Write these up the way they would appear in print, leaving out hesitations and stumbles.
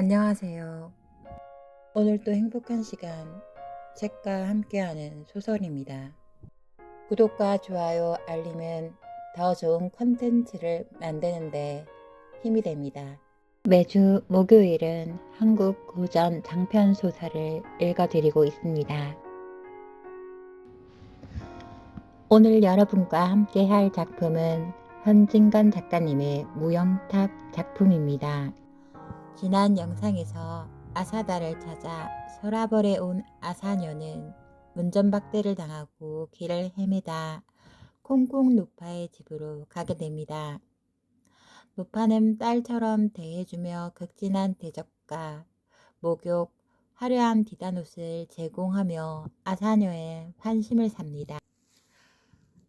안녕하세요. 오늘도 행복한 시간, 책과 함께하는 소설입니다. 구독과 좋아요, 알림은 더 좋은 컨텐츠를 만드는데 힘이 됩니다. 매주 목요일은 한국 고전 장편 소설을 읽어드리고 있습니다. 오늘 여러분과 함께할 작품은 현진관 작가님의 무영탑 작품입니다. 지난 영상에서 아사다를 찾아 서라벌에 온 아사녀는 문전박대를 당하고 길을 헤매다 콩콩 노파의 집으로 가게 됩니다. 노파는 딸처럼 대해주며 극진한 대접과 목욕, 화려한 비단옷을 제공하며 아사녀의 환심을 삽니다.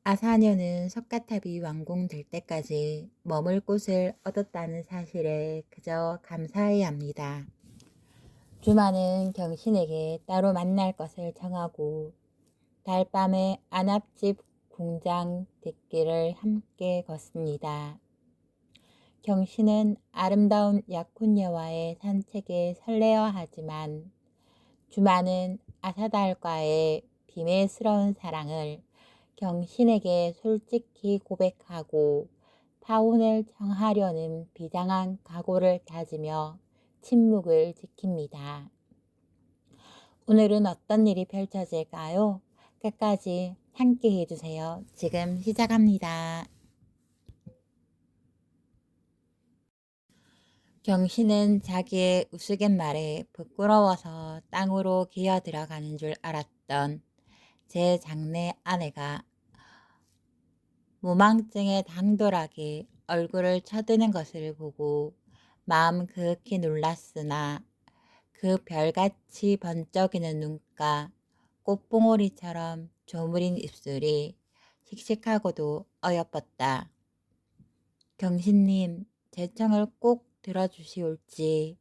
아사녀는 석가탑이 완공될 때까지 머물 곳을 얻었다는 사실에 그저 감사해야 합니다. 주마는 경신에게 따로 만날 것을 정하고 달밤에 안압집 궁장 뒷길을 함께 걷습니다. 경신은 아름다운 약혼녀와의 산책에 설레어하지만 주마는 아사달과의 비밀스러운 사랑을 경신에게 솔직히 고백하고 파혼을 청하려는 비장한 각오를 다지며 침묵을 지킵니다. 오늘은 어떤 일이 펼쳐질까요? 끝까지 함께 해주세요. 지금 시작합니다. 경신은 자기의 우스갯말에 부끄러워서 땅으로 기어 들어가는 줄 알았던 제 장내 아내가 무망증에 당돌하게 얼굴을 쳐드는 것을 보고 마음 극히 놀랐으나 그 별같이 번쩍이는 눈가 꽃봉오리처럼 조무린 입술이 씩씩하고도 어여뻤다. 경신님, 제 청을 꼭 들어주시올지.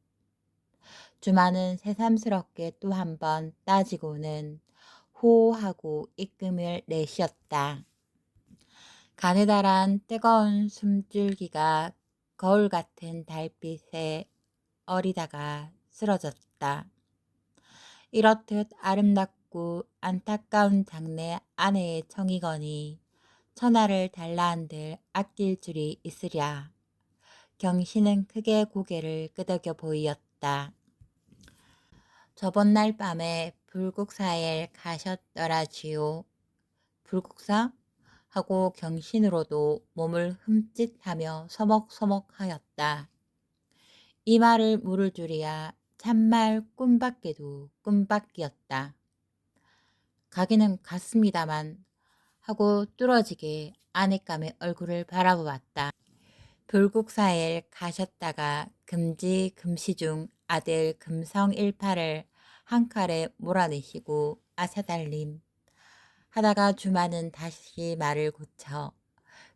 주마는 새삼스럽게 또 한 번 따지고는 호호하고 입금을 내쉬었다. 가느다란 뜨거운 숨줄기가 거울 같은 달빛에 어리다가 쓰러졌다. 이렇듯 아름답고 안타까운 장래 아내의 청이거니 천하를 달라한들 아낄 줄이 있으랴. 경신은 크게 고개를 끄덕여 보이었다. 저번 날 밤에 불국사에 가셨더라지요. 불국사? 하고 경신으로도 몸을 흠칫하며 서먹서먹하였다. 이 말을 물을 줄이야 참말 꿈밖에도 꿈밖이었다. 가기는 갔습니다만 하고 뚫어지게 아내감의 얼굴을 바라보았다. 불국사에 가셨다가 금지금시 중 아들 금성일파를 한 칼에 몰아내시고 아사달림 하다가 주마는 다시 말을 고쳐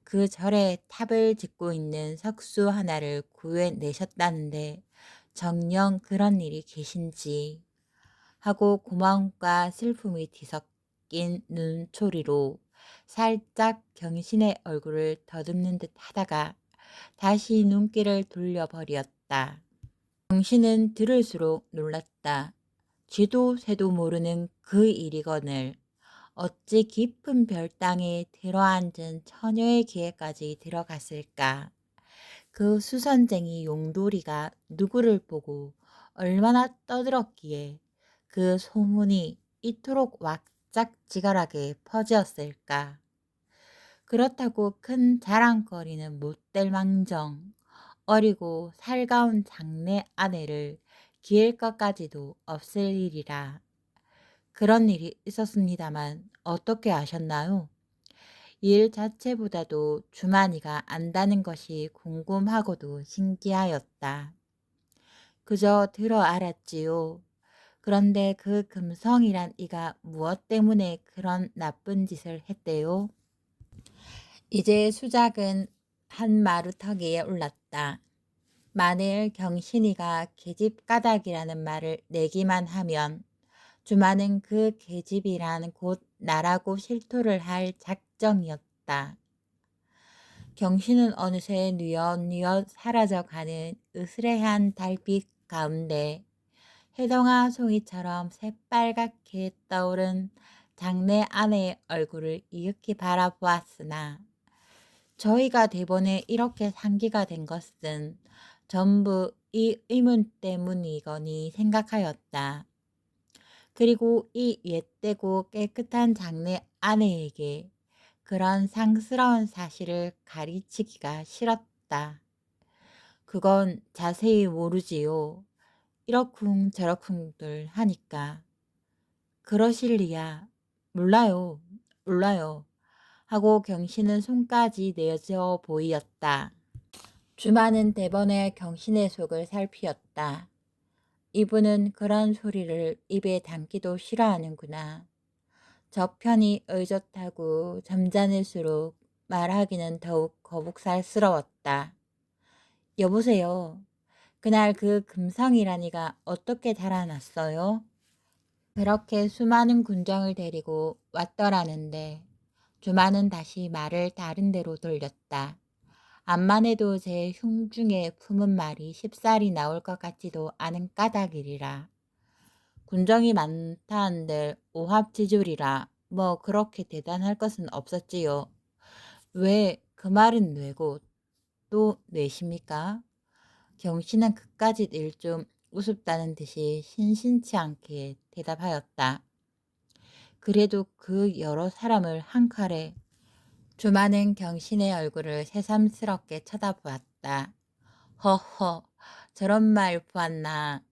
그 절에 탑을 짓고 있는 석수 하나를 구해내셨다는데 정녕 그런 일이 계신지 하고 고마움과 슬픔이 뒤섞인 눈초리로 살짝 경신의 얼굴을 더듬는 듯 하다가 다시 눈길을 돌려버렸다. 경신은 들을수록 놀랐다. 쥐도 새도 모르는 그 일이거늘 어찌 깊은 별땅에 들어앉은 처녀의 귀에까지 들어갔을까. 그 수선쟁이 용돌이가 누구를 보고 얼마나 떠들었기에 그 소문이 이토록 왁작지껄하게 퍼지었을까. 그렇다고 큰 자랑거리는 못될 망정 어리고 살가운 장내 아내를 기일 것까지도 없을 일이라. 그런 일이 있었습니다만 어떻게 아셨나요? 일 자체보다도 주만이가 안다는 것이 궁금하고도 신기하였다. 그저 들어 알았지요. 그런데 그 금성이란 이가 무엇 때문에 그런 나쁜 짓을 했대요? 이제 수작은 한 마루터기에 올랐다. 만일 경신이가 계집가닥이라는 말을 내기만 하면 주마는 그 계집이란 곧 나라고 실토를 할 작정이었다. 경신은 어느새 뉘엿뉘엿 사라져가는 으스레한 달빛 가운데 해동아 송이처럼 새빨갛게 떠오른 장내 아내의 얼굴을 이윽기 바라보았으나 저희가 대본에 이렇게 상기가 된 것은 전부 이 의문 때문이거니 생각하였다. 그리고 이 옛되고 깨끗한 장내 아내에게 그런 상스러운 사실을 가르치기가 싫었다. 그건 자세히 모르지요. 이러쿵 저러쿵들 하니까. 그러실 리야. 몰라요. 몰라요. 하고 경신은 손까지 내어져 보이었다. 주마는 대번에 경신의 속을 살피었다. 이분은 그런 소리를 입에 담기도 싫어하는구나. 저편이 의젓하고 점잖을수록 말하기는 더욱 거북살스러웠다. 여보세요. 그날 그 금성이라니가 어떻게 달아났어요? 그렇게 수많은 군정을 데리고 왔더라는데 주마는 다시 말을 다른 데로 돌렸다. 암만 해도 제 흉중에 품은 말이 쉽사리 나올 것 같지도 않은 까닭이리라. 군정이 많다한들 오합지졸이라 뭐 그렇게 대단할 것은 없었지요. 왜 그 말은 뇌고 또 뇌십니까? 경씨는 그까짓 일 좀 우습다는 듯이 신신치 않게 대답하였다. 그래도 그 여러 사람을 한 칼에 주마는 경신의 얼굴을 새삼스럽게 쳐다보았다. 허허, 저런 말 보았나.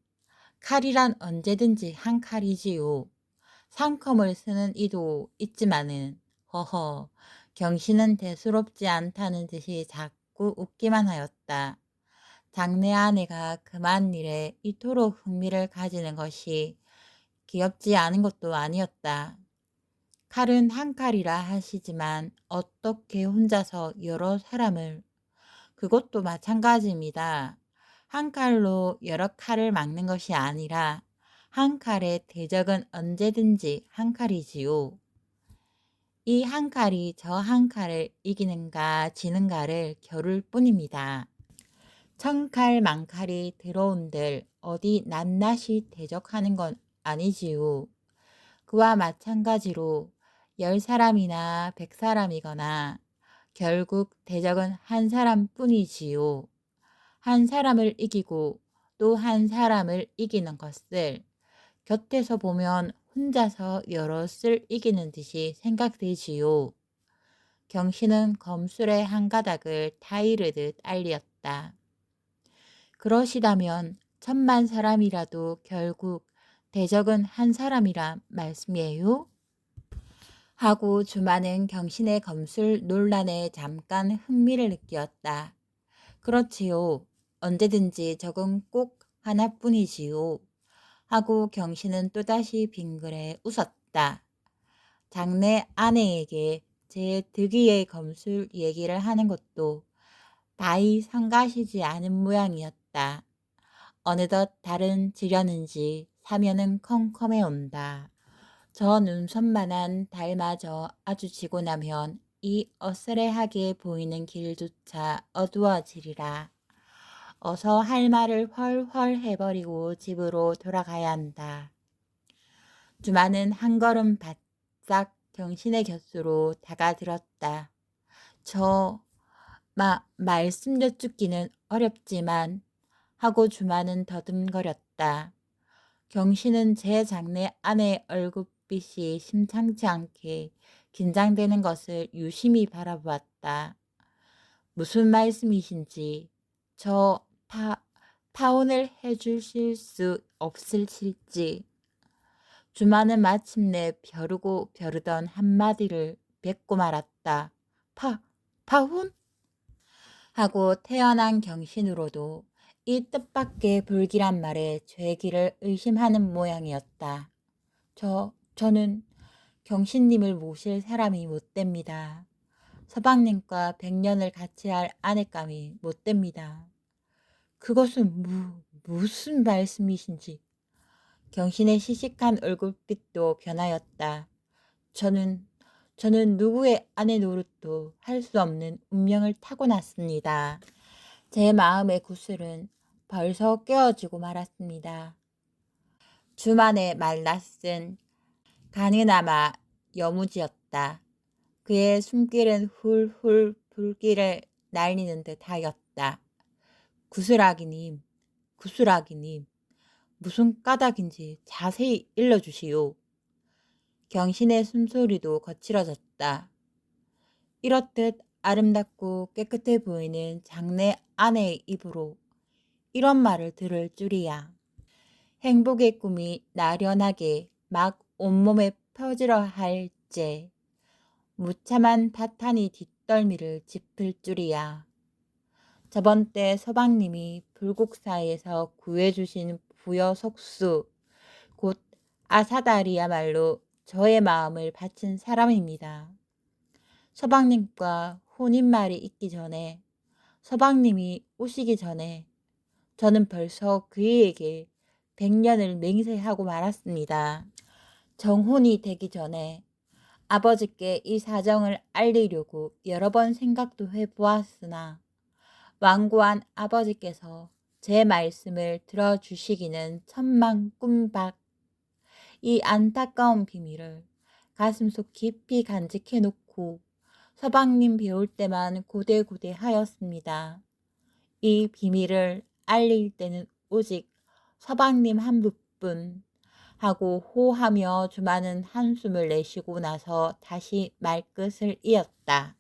칼이란 언제든지 한 칼이지요. 상컴을 쓰는 이도 있지만은 허허 경신은 대수롭지 않다는 듯이 자꾸 웃기만 하였다. 장내 아내가 그만 일에 이토록 흥미를 가지는 것이 귀엽지 않은 것도 아니었다. 칼은 한 칼이라 하시지만 어떻게 혼자서 여러 사람을 그것도 마찬가지입니다. 한 칼로 여러 칼을 막는 것이 아니라 한 칼의 대적은 언제든지 한 칼이지요. 이 한 칼이 저 한 칼을 이기는가 지는가를 겨룰 뿐입니다. 천칼 만칼이 들어온들 어디 낱낱이 대적하는 건 아니지요. 그와 마찬가지로 10사람이나 100사람이거나 결국 대적은 한 사람뿐이지요. 한 사람을 이기고 또 한 사람을 이기는 것을 곁에서 보면 혼자서 여럿을 이기는 듯이 생각되지요. 경신은 검술의 한 가닥을 타이르듯 알리었다. 그러시다면 10,000,000사람이라도 결국 대적은 한 사람이라 말씀이에요? 하고 주마는 경신의 검술 논란에 잠깐 흥미를 느꼈다. 그렇지요. 언제든지 적은 꼭 하나뿐이지요. 하고 경신은 또다시 빙그레 웃었다. 장내 아내에게 제 득의의 검술 얘기를 하는 것도 다이 성가시지 않은 모양이었다. 어느덧 달은 지려는지 사면은 컴컴해 온다. 저 눈썹만한 달마저 아주 지고 나면 이 어스레하게 보이는 길조차 어두워지리라. 어서 할 말을 헐헐 해버리고 집으로 돌아가야 한다. 주마는 한 걸음 바싹 경신의 곁으로 다가들었다. 말씀 여쭙기는 어렵지만 하고 주마는 더듬거렸다. 경신은 제 장래 아내의 얼굴빛이 심상치 않게 긴장되는 것을 유심히 바라보았다. 무슨 말씀이신지 파혼을 해주실 수 없으실지. 주마는 마침내 벼르고 벼르던 한마디를 뱉고 말았다. 파혼? 하고 태어난 경신으로도 이 뜻밖의 불길한 말에 죄기를 의심하는 모양이었다. 저는 경신님을 모실 사람이 못 됩니다. 서방님과 100년을 같이 할 아내감이 못 됩니다. 그것은 무슨 말씀이신지. 경신의 시식한 얼굴빛도 변하였다. 저는 누구의 아내 노릇도 할 수 없는 운명을 타고났습니다. 제 마음의 구슬은 벌써 깨어지고 말았습니다. 주만에 말낯쓴 가느나마 여무지였다. 그의 숨길은 훌훌 불길을 날리는 듯하였다. 구슬아기님, 구슬아기님, 무슨 까닭인지 자세히 일러주시오. 경신의 숨소리도 거칠어졌다. 이렇듯 아름답고 깨끗해 보이는 장내 아내의 입으로 이런 말을 들을 줄이야. 행복의 꿈이 나련하게 막 온몸에 펴지려 할제 무참한 타탄이 뒷덜미를 짚을 줄이야. 저번 때 서방님이 불국사에서 구해주신 부여석수 곧 아사달이야말로 저의 마음을 바친 사람입니다. 서방님과 혼인말이 있기 전에, 서방님이 오시기 전에 저는 벌써 그에게 100년을 맹세하고 말았습니다. 정혼이 되기 전에 아버지께 이 사정을 알리려고 여러 번 생각도 해보았으나 완고한 아버지께서 제 말씀을 들어주시기는 천만꿈박. 이 안타까운 비밀을 가슴속 깊이 간직해 놓고 서방님 배울 때만 고대고대 하였습니다. 이 비밀을 알릴 때는 오직 서방님 한 분뿐 하고 호하며 주마는 한숨을 내쉬고 나서 다시 말끝을 이었다.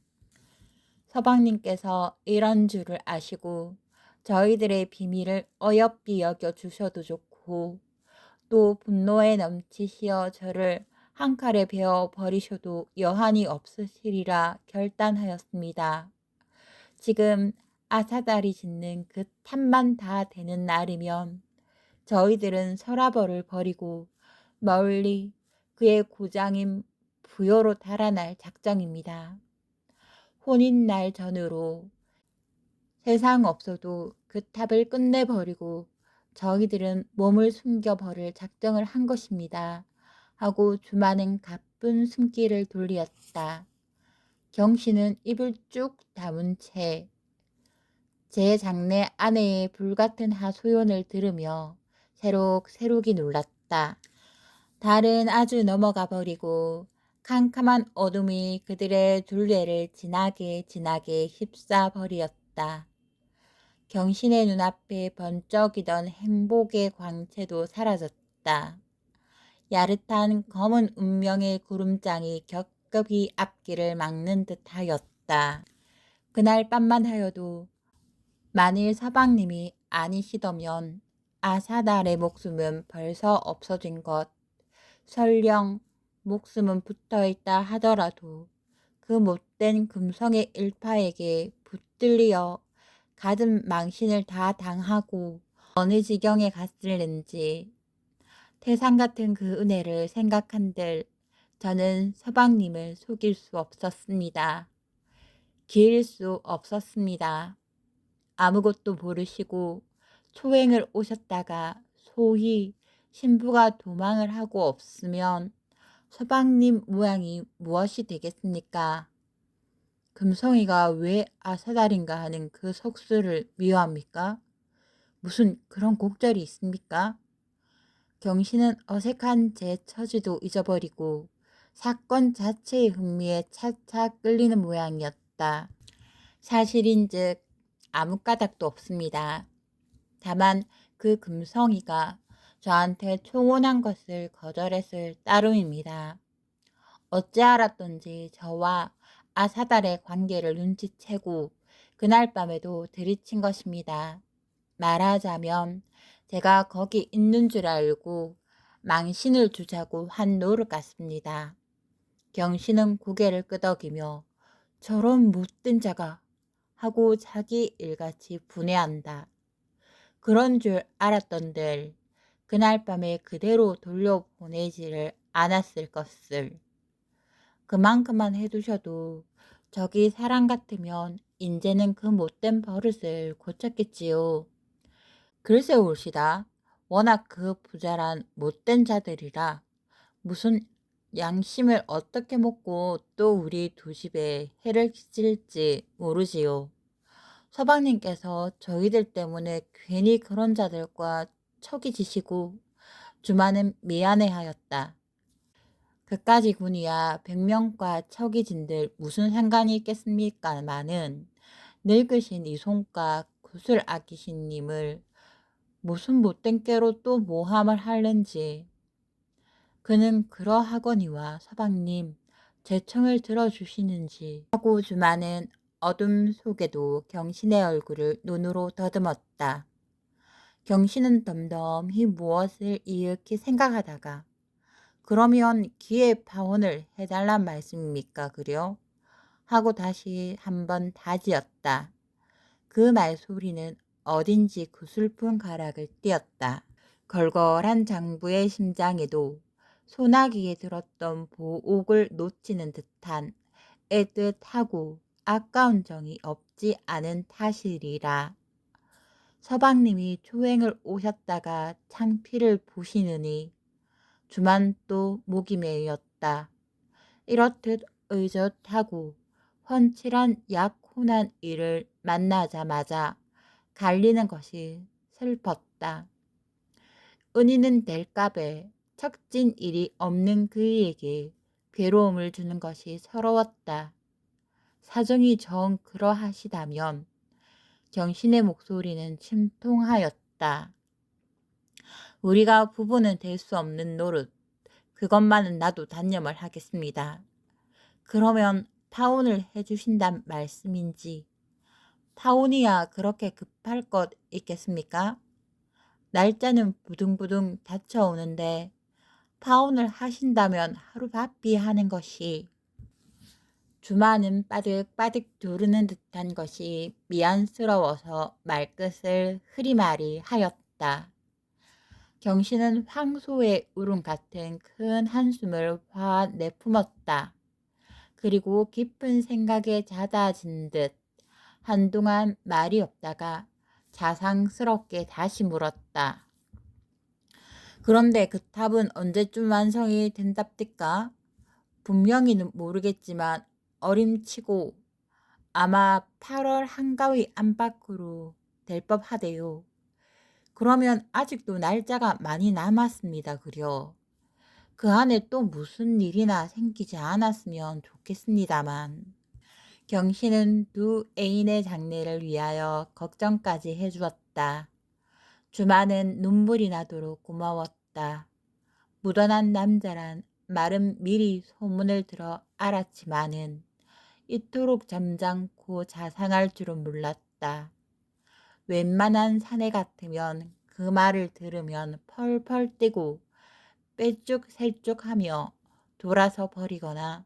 서방님께서 이런 줄을 아시고 저희들의 비밀을 어여삐 여겨 주셔도 좋고 또 분노에 넘치시어 저를 한 칼에 베어 버리셔도 여한이 없으시리라 결단하였습니다. 지금 아사달이 짓는 그 탐만 다 되는 날이면 저희들은 서라벌을 버리고 멀리 그의 고장인 부여로 달아날 작정입니다. 혼인날 전으로 세상 없어도 그 탑을 끝내버리고 저희들은 몸을 숨겨버릴 작정을 한 것입니다. 하고 주마는 가쁜 숨기를 돌리었다. 경씨는 입을 쭉 다문 채 제 장래 아내의 불같은 하소연을 들으며 새록새록이 놀랐다. 달은 아주 넘어가 버리고 캄캄한 어둠이 그들의 둘레를 진하게 휩싸 버리었다. 경신의 눈앞에 번쩍이던 행복의 광채도 사라졌다. 야릇한 검은 운명의 구름장이 겹겹이 앞길을 막는 듯하였다. 그날 밤만 하여도 만일 서방님이 아니시더면 아사달의 목숨은 벌써 없어진 것. 설령 목숨은 붙어있다 하더라도 그 못된 금성의 일파에게 붙들려 가진 망신을 다 당하고 어느 지경에 갔을는지 태산 같은 그 은혜를 생각한들 저는 서방님을 속일 수 없었습니다. 기일 수 없었습니다. 아무것도 모르시고 초행을 오셨다가 소희 신부가 도망을 하고 없으면 서방님 모양이 무엇이 되겠습니까? 금성이가 왜 아사달인가 하는 그 석수를 미워합니까? 무슨 그런 곡절이 있습니까? 경씨는 어색한 제 처지도 잊어버리고 사건 자체의 흥미에 차차 끌리는 모양이었다. 사실인즉 아무 까닭도 없습니다. 다만 그 금성이가 저한테 총혼한 것을 거절했을 따름입니다. 어찌 알았던지 저와 아사달의 관계를 눈치채고 그날 밤에도 들이친 것입니다. 말하자면 제가 거기 있는 줄 알고 망신을 주자고 한 노릇 같습니다. 경씨는 고개를 끄덕이며 저런 못된 자가 하고 자기 일같이 분해한다. 그런 줄 알았던들 그날 밤에 그대로 돌려보내지를 않았을 것을. 그만큼만 해두셔도 저기 사람 같으면 인제는 그 못된 버릇을 고쳤겠지요. 글쎄 올시다. 워낙 그 부자란 못된 자들이라 무슨 양심을 어떻게 먹고 또 우리 두 집에 해를 끼칠지 모르지요. 서방님께서 저희들 때문에 괜히 그런 자들과 척이 지시고 주마는 미안해하였다. 그까지 군이야 100명과 척이 진들 무슨 상관이 있겠습니까마는 늙으신 이손과 구슬 아끼신 님을 무슨 못된 꾀로 또 모함을 하는지. 그는 그러하거니와 서방님 제 청을 들어주시는지 하고 주마는 어둠 속에도 경신의 얼굴을 눈으로 더듬었다. 경신은 덤덤히 무엇을 이윽히 생각하다가 그러면 기회 파혼을 해달란 말씀입니까 그려? 하고 다시 한번 다지었다. 그 말소리는 어딘지 구슬픈 가락을 띄었다. 걸걸한 장부의 심장에도 소나기에 들었던 보옥을 놓치는 듯한 애틋하고 아까운 정이 없지 않은 탓이리라. 서방님이 초행을 오셨다가 창피를 보시느니 주만 또 목이 메였다. 이렇듯 의젓하고 훤칠한 약혼한 이를 만나자마자 갈리는 것이 슬펐다. 은희는 낼까배 척진 일이 없는 그에게 괴로움을 주는 것이 서러웠다. 사정이 정 그러하시다면 경신의 목소리는 침통하였다. 우리가 부부는 될 수 없는 노릇, 그것만은 나도 단념을 하겠습니다. 그러면 파혼을 해주신단 말씀인지. 파혼이야 그렇게 급할 것 있겠습니까? 날짜는 부둥부둥 닥쳐오는데 파혼을 하신다면 하루바삐 하는 것이. 주마는 빠득빠득 조르는 듯한 것이 미안스러워서 말끝을 흐리마리 하였다. 경신은 황소의 울음 같은 큰 한숨을 확 내뿜었다. 그리고 깊은 생각에 잦아진 듯 한동안 말이 없다가 자상스럽게 다시 물었다. 그런데 그 탑은 언제쯤 완성이 된답니까? 분명히는 모르겠지만 어림치고 아마 8월 한가위 안팎으로 될 법하대요. 그러면 아직도 날짜가 많이 남았습니다. 그려. 그 안에 또 무슨 일이나 생기지 않았으면 좋겠습니다만. 경신은 두 애인의 장례를 위하여 걱정까지 해주었다. 주마는 눈물이 나도록 고마웠다. 묻어난 남자란 말은 미리 소문을 들어 알았지만은 이토록 점잖고 자상할 줄은 몰랐다. 웬만한 사내 같으면 그 말을 들으면 펄펄 뛰고 빼쭉살쭉하며 돌아서 버리거나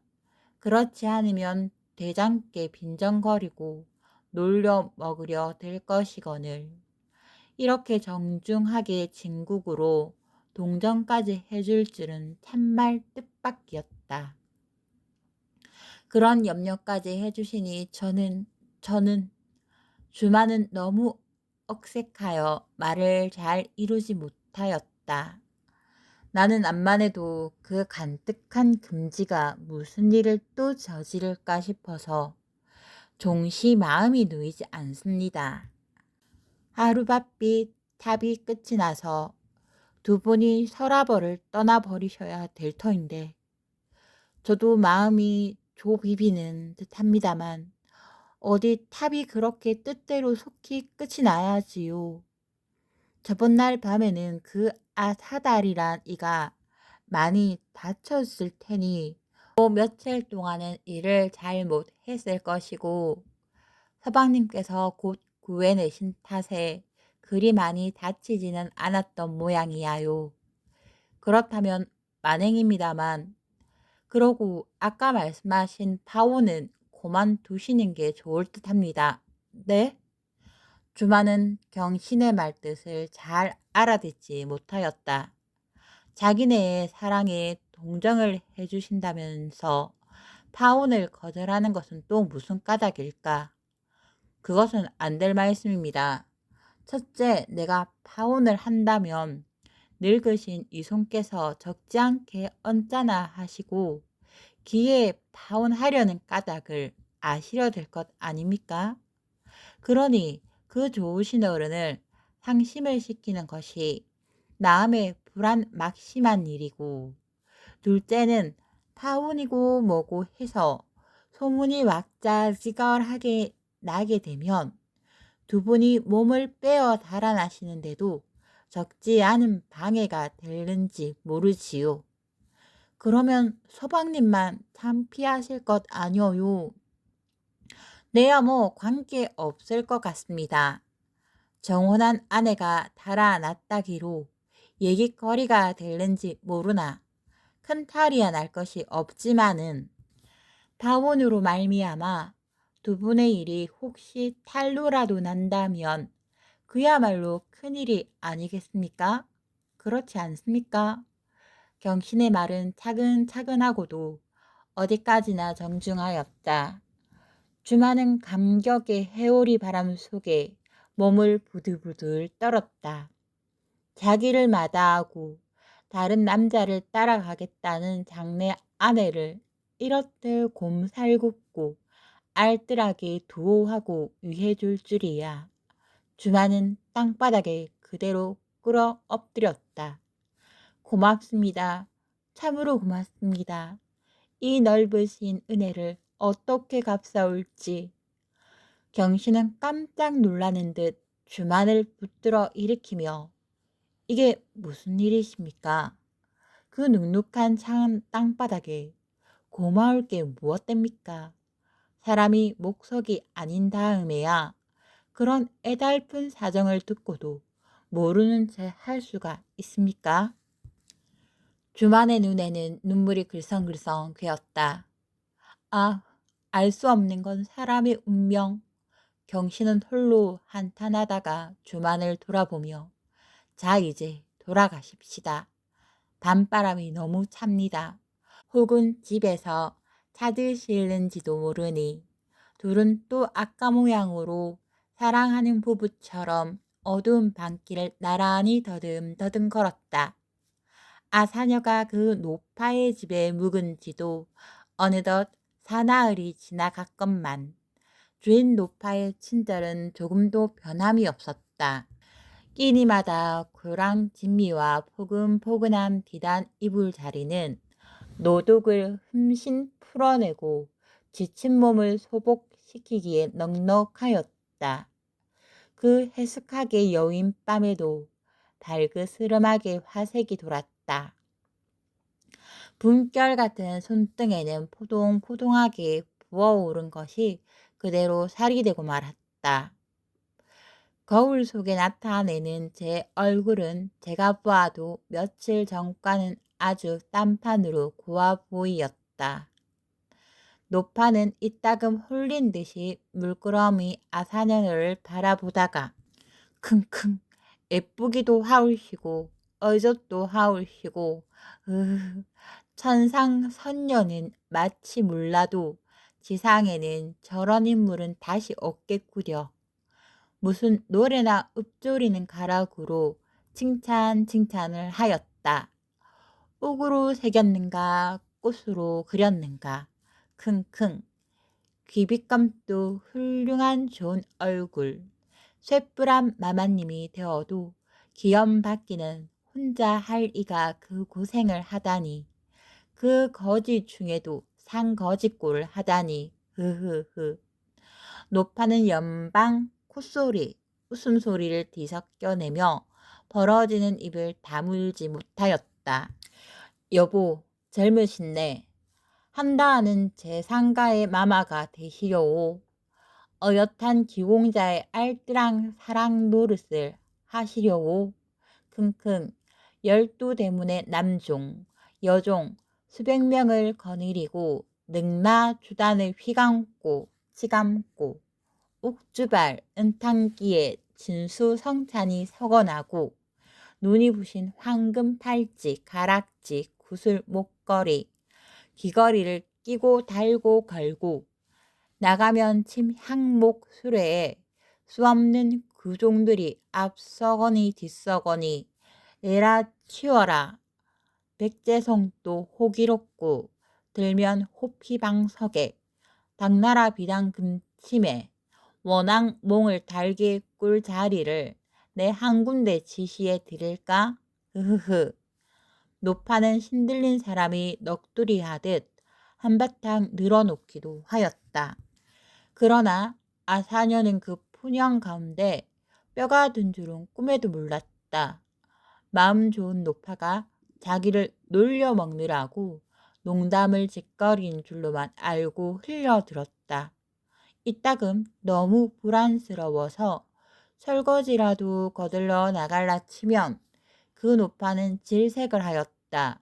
그렇지 않으면 대장께 빈정거리고 놀려 먹으려 될 것이거늘 이렇게 정중하게 진국으로 동정까지 해줄 줄은 참말 뜻밖이었다. 그런 염려까지 해주시니 저는 주마는 너무 억색하여 말을 잘 이루지 못하였다. 나는 암만 해도 그 간뜩한 금지가 무슨 일을 또 저지를까 싶어서 종시 마음이 놓이지 않습니다. 하루바삐 탑이 끝이 나서 두 분이 서라버를 떠나버리셔야 될 터인데 저도 마음이 조비비는 듯합니다만 어디 탑이 그렇게 뜻대로 속히 끝이 나야지요. 저번 날 밤에는 그 사달이란 이가 많이 다쳤을 테니 또 며칠 동안은 일을 잘 못했을 것이고 서방님께서 곧 구해내신 탓에 그리 많이 다치지는 않았던 모양이야요. 그렇다면 만행입니다만 그러고 아까 말씀하신 파혼은 그만두시는 게 좋을 듯합니다. 네? 주마는 경신의 말뜻을 잘 알아듣지 못하였다. 자기네의 사랑에 동정을 해주신다면서 파혼을 거절하는 것은 또 무슨 까닭일까? 그것은 안 될 말씀입니다. 첫째, 내가 파혼을 한다면 늙으신 이손께서 적지 않게 언짢아 하시고 기회에 파혼하려는 까닭을 아시려 될 것 아닙니까? 그러니 그 좋으신 어른을 상심을 시키는 것이 마음에 불안 막심한 일이고, 둘째는 파혼이고 뭐고 해서 소문이 왁자지껄하게 나게 되면 두 분이 몸을 빼어 달아나시는데도 적지 않은 방해가 되는지 모르지요. 그러면 서방님만 창피하실 것 아니어요. 내야 뭐 관계 없을 것 같습니다. 정혼한 아내가 달아났다기로 얘기거리가 될는지 모르나 큰 탈이야 날 것이 없지만은, 파혼으로 말미암아 두 분의 일이 혹시 탈로라도 난다면 그야말로 큰일이 아니겠습니까? 그렇지 않습니까? 경신의 말은 차근차근하고도 어디까지나 정중하였다. 주마는 감격의 해오리 바람 속에 몸을 부들부들 떨었다. 자기를 마다하고 다른 남자를 따라가겠다는 장래 아내를 이렇듯 곰살궂고 알뜰하게 두호하고 위해줄 줄이야. 주마는 땅바닥에 그대로 끌어 엎드렸다. 고맙습니다. 참으로 고맙습니다. 이 넓으신 은혜를 어떻게 갚사올지. 경신은 깜짝 놀라는 듯 주만을 붙들어 일으키며, 이게 무슨 일이십니까? 그 눅눅한 창 땅바닥에 고마울 게 무엇됩니까? 사람이 목석이 아닌 다음에야 그런 애달픈 사정을 듣고도 모르는 채 할 수가 있습니까? 주만의 눈에는 눈물이 글썽글썽 괴었다. 아, 알 수 없는 건 사람의 운명. 경신은 홀로 한탄하다가 주만을 돌아보며, 자, 이제 돌아가십시다. 밤바람이 너무 찹니다. 혹은 집에서 찾으실는지도 모르니. 둘은 또 아까 모양으로 사랑하는 부부처럼 어두운 밤길을 나란히 더듬더듬 걸었다. 아사녀가 그 노파의 집에 묵은지도 어느덧 사나흘이 지나갔건만 주인 노파의 친절은 조금도 변함이 없었다. 끼니마다 고랑 진미와 포근포근한 비단 이불 자리는 노독을 흠씬 풀어내고 지친 몸을 소복시키기에 넉넉하였다. 그 해숙하게 여윈 밤에도 달그스름하게 화색이 돌았다. 분결 같은 손등에는 포동포동하게 부어오른 것이 그대로 살이 되고 말았다. 거울 속에 나타내는 제 얼굴은 제가 보아도 며칠 전과는 아주 딴판으로 고와 보이었다. 노파는 이따금 홀린 듯이 물끄러미 아사녀를 바라보다가 킁킁 예쁘기도 하울시고 어젓도 하울시고 천상 선녀는 마치 몰라도 지상에는 저런 인물은 다시 없겠구려. 무슨 노래나 읊조리는 가락으로 칭찬을 하였다. 옥으로 새겼는가 꽃으로 그렸는가. 킁킁. 귀빗감도 훌륭한 좋은 얼굴. 쇠뿔한 마마님이 되어도 기염받기는 혼자 할 이가 그 고생을 하다니. 그 거지 중에도 상거지꼴을 하다니. 흐흐흐. 노파는 연방 콧소리, 웃음소리를 뒤섞여내며 벌어지는 입을 다물지 못하였다. 여보, 젊으신네. 한다하는 제 상가의 마마가 되시려오. 어엿한 기공자의 알뜰한 사랑 노릇을 하시려오. 킁킁. 12대문의 남종, 여종 수백 명을 거느리고 능나 주단을 휘감고 치감고 옥주발 은탕기에 진수성찬이 서거나고 눈이 부신 황금 팔찌 가락지 구슬 목걸이 귀걸이를 끼고 달고 걸고 나가면 침 향목 수레에 수없는 구종들이 앞서거니 뒤서거니 에라 치워라. 백제성도 호기롭고 들면 호피방석에 당나라 비단 금침에 워낙 몽을 달게 꿀 자리를 내 한 군데 지시해 드릴까? 흐흐흐. 노파는 신들린 사람이 넋두리 하듯 한바탕 늘어놓기도 하였다. 그러나 아사녀는 그 푸념 가운데 뼈가 든 줄은 꿈에도 몰랐다. 마음 좋은 노파가 자기를 놀려먹느라고 농담을 짓거리는 줄로만 알고 흘려들었다. 이따금 너무 불안스러워서 설거지라도 거들러 나갈라 치면 그 노파는 질색을 하였다.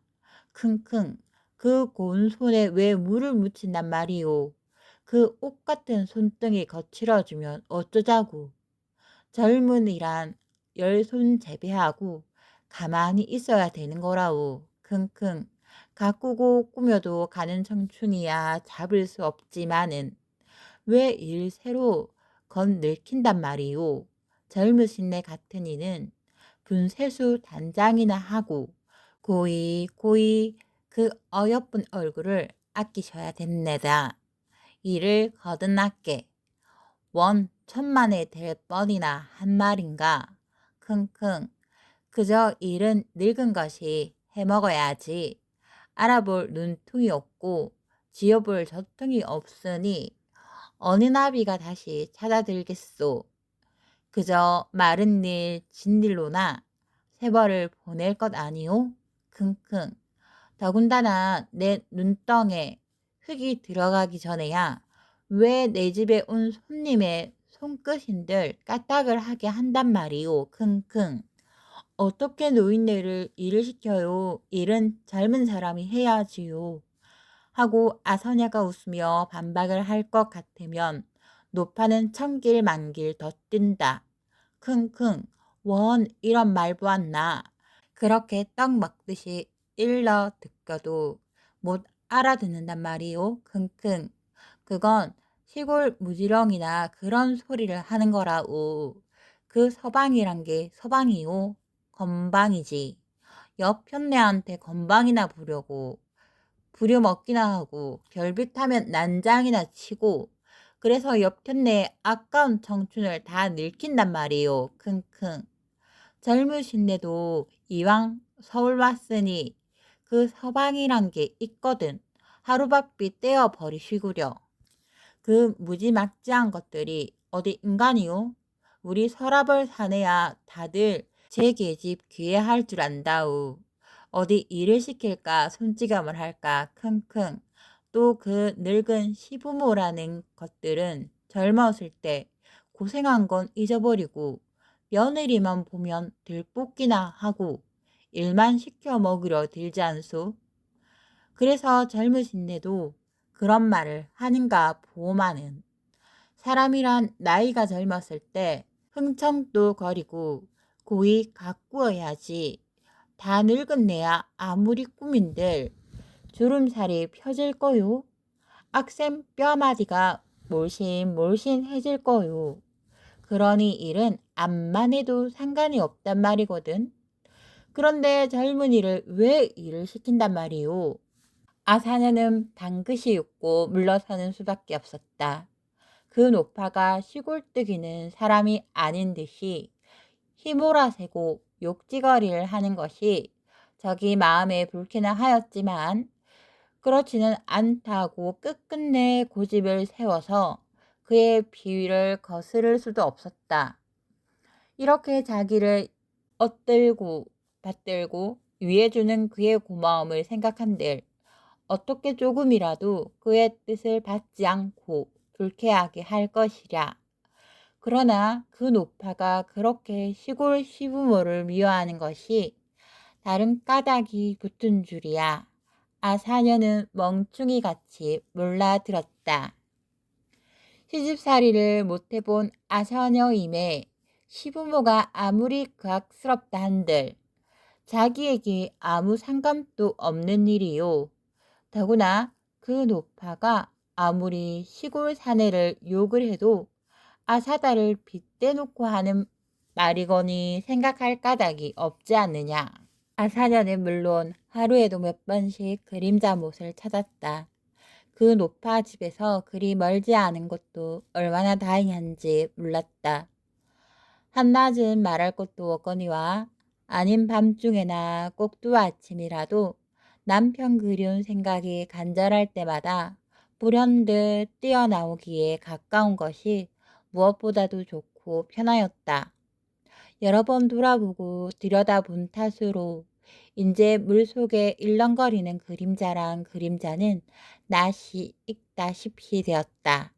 킁킁. 그 고운 손에 왜 물을 묻힌단 말이오. 그 옷 같은 손등이 거칠어지면 어쩌자고. 젊은이란 열 손 재배하고 가만히 있어야 되는 거라오. 킁킁. 가꾸고 꾸며도 가는 청춘이야 잡을 수 없지만은 왜 일새로 건늙힌단 말이오. 젊으신 내 같은 이는 분세수 단장이나 하고 고이 그 어여쁜 얼굴을 아끼셔야 됩니다. 이를 거듭났게 원 천만에 될 뻔이나 한 말인가. 킁킁. 그저 일은 늙은 것이 해먹어야지. 알아볼 눈퉁이 없고 지어볼 저퉁이 없으니 어느 나비가 다시 찾아들겠소. 그저 마른 일 진일로나 세벌을 보낼 것 아니오? 킁킁. 더군다나 내 눈덩에 흙이 들어가기 전에야 왜 내 집에 온 손님의 손끝인들 까딱을 하게 한단 말이오. 킁킁. 어떻게 노인네를 일을 시켜요? 일은 젊은 사람이 해야지요. 하고 아서냐가 웃으며 반박을 할 것 같으면 노파는 천길 만길 더 뜬다. 킁킁. 원 이런 말 보았나. 그렇게 떡 먹듯이 일러 듣고도 못 알아듣는단 말이오. 킁킁. 그건 시골 무지렁이나 그런 소리를 하는 거라오. 그 서방이란 게 서방이오. 건방이지. 옆 현네한테 건방이나 부려고 부려먹기나 하고 결빗하면 난장이나 치고 그래서 옆 현네의 아까운 청춘을 다 늙힌단 말이오. 킁킁. 젊으신데도 이왕 서울 왔으니 그 서방이란 게 있거든. 하루바삐 떼어 버리시구려. 그 무지막지한 것들이 어디 인간이오? 우리 서랍을 사내야 다들 제 계집 귀해할 줄 안다우. 어디 일을 시킬까 손찌검을 할까 킁킁. 또 그 늙은 시부모라는 것들은 젊었을 때 고생한 건 잊어버리고 며느리만 보면 들뽑기나 하고 일만 시켜 먹으려 들지 않소? 그래서 젊으신데도 그런 말을 하는가 보마는. 사람이란 나이가 젊었을 때 흥청도 거리고 고이 가꾸어야지. 다 늙은내야 아무리 꾸민들 주름살이 펴질 거요. 악센 뼈마디가 몰신몰신해질 거요. 그러니 일은 암만 해도 상관이 없단 말이거든. 그런데 젊은이를 왜 일을 시킨단 말이오. 아사냐는 방긋이 웃고 물러서는 수밖에 없었다. 그 노파가 시골뜨기는 사람이 아닌 듯이 휘몰아세고 욕지거리를 하는 것이 저기 마음에 불쾌나 하였지만 그렇지는 않다고 끝끝내 고집을 세워서 그의 비위를 거스를 수도 없었다. 이렇게 자기를 엇들고 받들고 위해주는 그의 고마움을 생각한들 어떻게 조금이라도 그의 뜻을 받지 않고 불쾌하게 할 것이랴. 그러나 그 노파가 그렇게 시골 시부모를 미워하는 것이 다른 까닭이 붙은 줄이야. 아사녀는 멍충이같이 몰라들었다. 시집살이를 못해본 아사녀임에 시부모가 아무리 그악스럽다 한들 자기에게 아무 상관도 없는 일이요. 더구나 그 노파가 아무리 시골 사내를 욕을 해도 아사다를 빗대놓고 하는 말이거니 생각할 까닭이 없지 않느냐. 아사냐는 물론 하루에도 몇 번씩 그림자 못을 찾았다. 그 노파 집에서 그리 멀지 않은 것도 얼마나 다행한지 몰랐다. 한낮은 말할 것도 없거니와 아닌 밤중에나 꼭두 아침이라도 남편 그리운 생각이 간절할 때마다 불현듯 뛰어나오기에 가까운 것이 무엇보다도 좋고 편하였다. 여러 번 돌아보고 들여다본 탓으로 인제 물속에 일렁거리는 그림자란 그림자는 낯이 익다시피 되었다.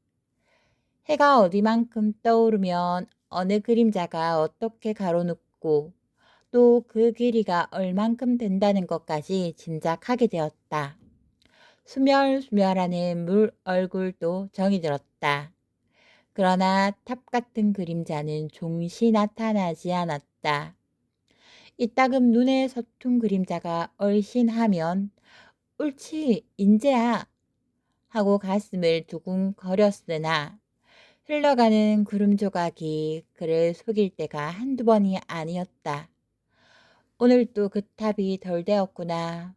해가 어디만큼 떠오르면 어느 그림자가 어떻게 가로눕고 또 그 길이가 얼만큼 된다는 것까지 짐작하게 되었다. 수멸수멸하는 물 얼굴도 정이 들었다. 그러나 탑 같은 그림자는 종시 나타나지 않았다. 이따금 눈에 서툰 그림자가 얼씬하면 옳지 인재야 하고 가슴을 두근거렸으나 흘러가는 구름 조각이 그를 속일 때가 한두 번이 아니었다. 오늘 또 그 탑이 덜 되었구나.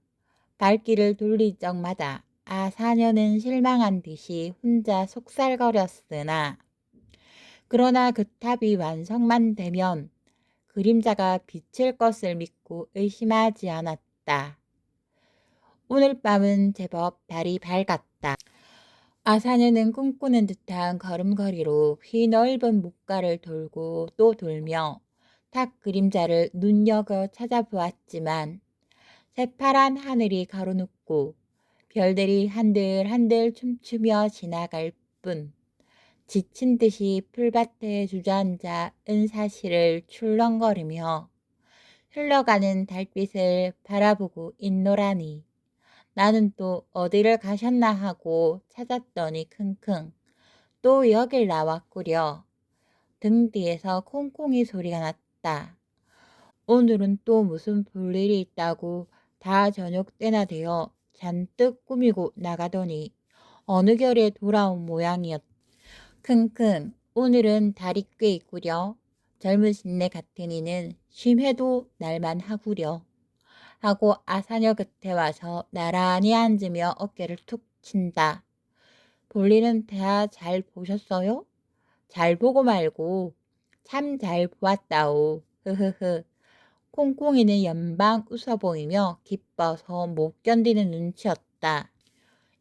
발길을 돌릴 적마다 사녀는 실망한 듯이 혼자 속살거렸으나 그러나 그 탑이 완성만 되면 그림자가 비칠 것을 믿고 의심하지 않았다. 오늘 밤은 제법 달이 밝았다. 아사녀는 꿈꾸는 듯한 걸음걸이로 휘넓은 묵가를 돌고 또 돌며 탁 그림자를 눈여겨 찾아보았지만 새파란 하늘이 가로눕고 별들이 한들한들 춤추며 지나갈 뿐 지친 듯이 풀밭에 주저앉아 은사시를 출렁거리며 흘러가는 달빛을 바라보고 있노라니 나는 또 어디를 가셨나 하고 찾았더니 킁킁 또 여길 나왔구려. 등 뒤에서 콩콩이 소리가 났다. 오늘은 또 무슨 볼일이 있다고 다 저녁 때나 되어 잔뜩 꾸미고 나가더니 어느 결에 돌아온 모양이었다. 킁킁 오늘은 달이 꽤 있구려. 젊으신 내 같은 이는 쉼해도 날만 하구려. 하고 아사녀 곁에 와서 나란히 앉으며 어깨를 툭 친다. 볼일은 다 잘 보셨어요? 잘 보고 말고 참 잘 보았다오. 흐흐흐. 콩콩이는 연방 웃어 보이며 기뻐서 못 견디는 눈치였다.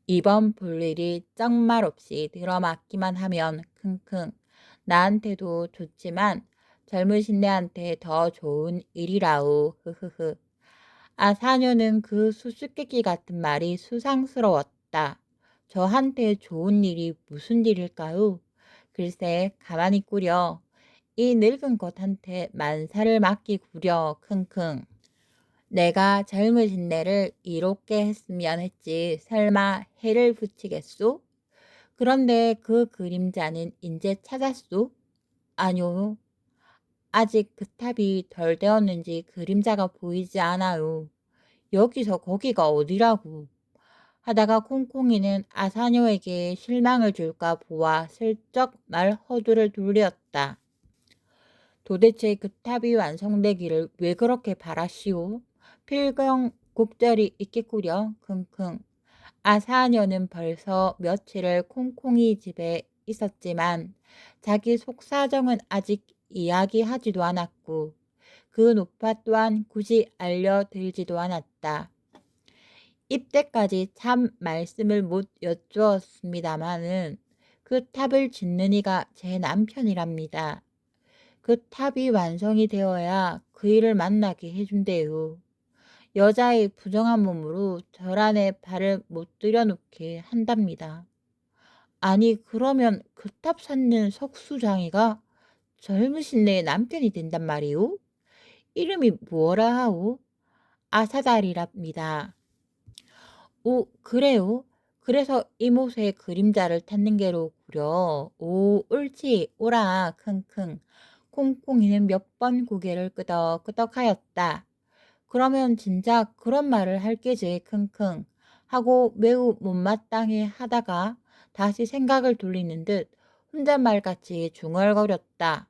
이번 볼일이 쩍말 없이 들어맞기만 하면 킁킁 나한테도 좋지만 젊으신 내한테 더 좋은 일이라우. 흐흐흐. 사녀는 그 수수께끼 같은 말이 수상스러웠다. 저한테 좋은 일이 무슨 일일까요? 글쎄 가만히 꾸려. 이 늙은 것한테 만사를 맡기구려. 킁킁. 내가 젊으신 내를 이롭게 했으면 했지 설마 해를 붙이겠소? 그런데 그 그림자는 인제 찾았소? 아니요. 아직 그 탑이 덜 되었는지 그림자가 보이지 않아요. 여기서 거기가 어디라고. 하다가 콩콩이는 아사녀에게 실망을 줄까 보아 슬쩍 말 허들을 돌렸다. 도대체 그 탑이 완성되기를 왜 그렇게 바라시오? 필경국절이 있겠구려. 킁킁. 아사녀는 벌써 며칠을 콩콩이 집에 있었지만 자기 속사정은 아직 이야기하지도 않았고 그 노파 또한 굳이 알려들지도 않았다. 입대까지 참 말씀을 못 여쭈었습니다마는 그 탑을 짓는 이가 제 남편이랍니다. 그 탑이 완성이 되어야 그 일을 만나게 해준대요. 여자의 부정한 몸으로 절 안에 발을 못 들여놓게 한답니다. 아니 그러면 그 탑 찾는 석수장이가 젊으신 내 남편이 된단 말이오? 이름이 뭐라 하오? 아사달이랍니다. 오 그래요? 그래서 이모세의 그림자를 찾는 게로 구려. 오 옳지 오라 킁킁. 콩콩이는 몇 번 고개를 끄덕끄덕하였다. 그러면 진작 그런 말을 할 게지 킁킁 하고 매우 못마땅해 하다가 다시 생각을 돌리는 듯 혼잣말같이 중얼거렸다.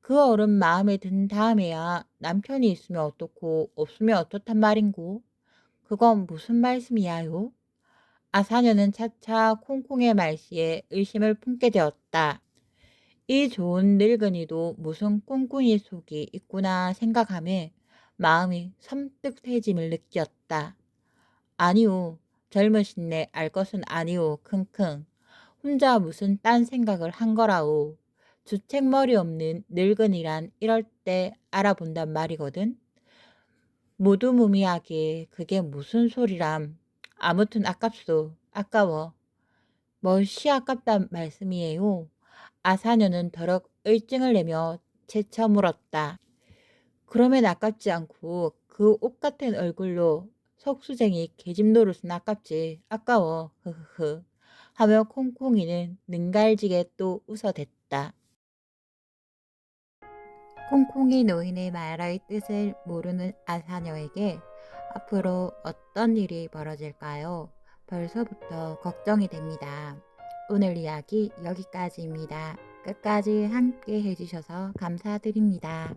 그 어른 마음에 든 다음에야 남편이 있으면 어떻고 없으면 어떻단 말인고? 그건 무슨 말씀이야요? 아사녀는 차차 콩콩의 말씨에 의심을 품게 되었다. 이 좋은 늙은이도 무슨 꿍꿍이 속이 있구나 생각하며 마음이 섬뜩해짐을 느꼈다. 아니오, 젊으신네 알 것은 아니오, 킁킁. 혼자 무슨 딴 생각을 한 거라오. 주책머리 없는 늙은이란 이럴 때 알아본단 말이거든. 무두무미하게 그게 무슨 소리람. 아무튼 아깝소. 아까워. 멋이 아깝단 말씀이에요. 아사녀는 더럭 을증을 내며 재쳐 물었다. 그러면 아깝지 않고 그 옷 같은 얼굴로 석수쟁이 계집 노릇은 아깝지. 아까워. 흐흐흐. 하며 콩콩이는 능갈지게 또 웃어댔다. 콩콩이 노인의 말의 뜻을 모르는 아사녀에게 앞으로 어떤 일이 벌어질까요? 벌써부터 걱정이 됩니다. 오늘 이야기 여기까지입니다. 끝까지 함께 해주셔서 감사드립니다.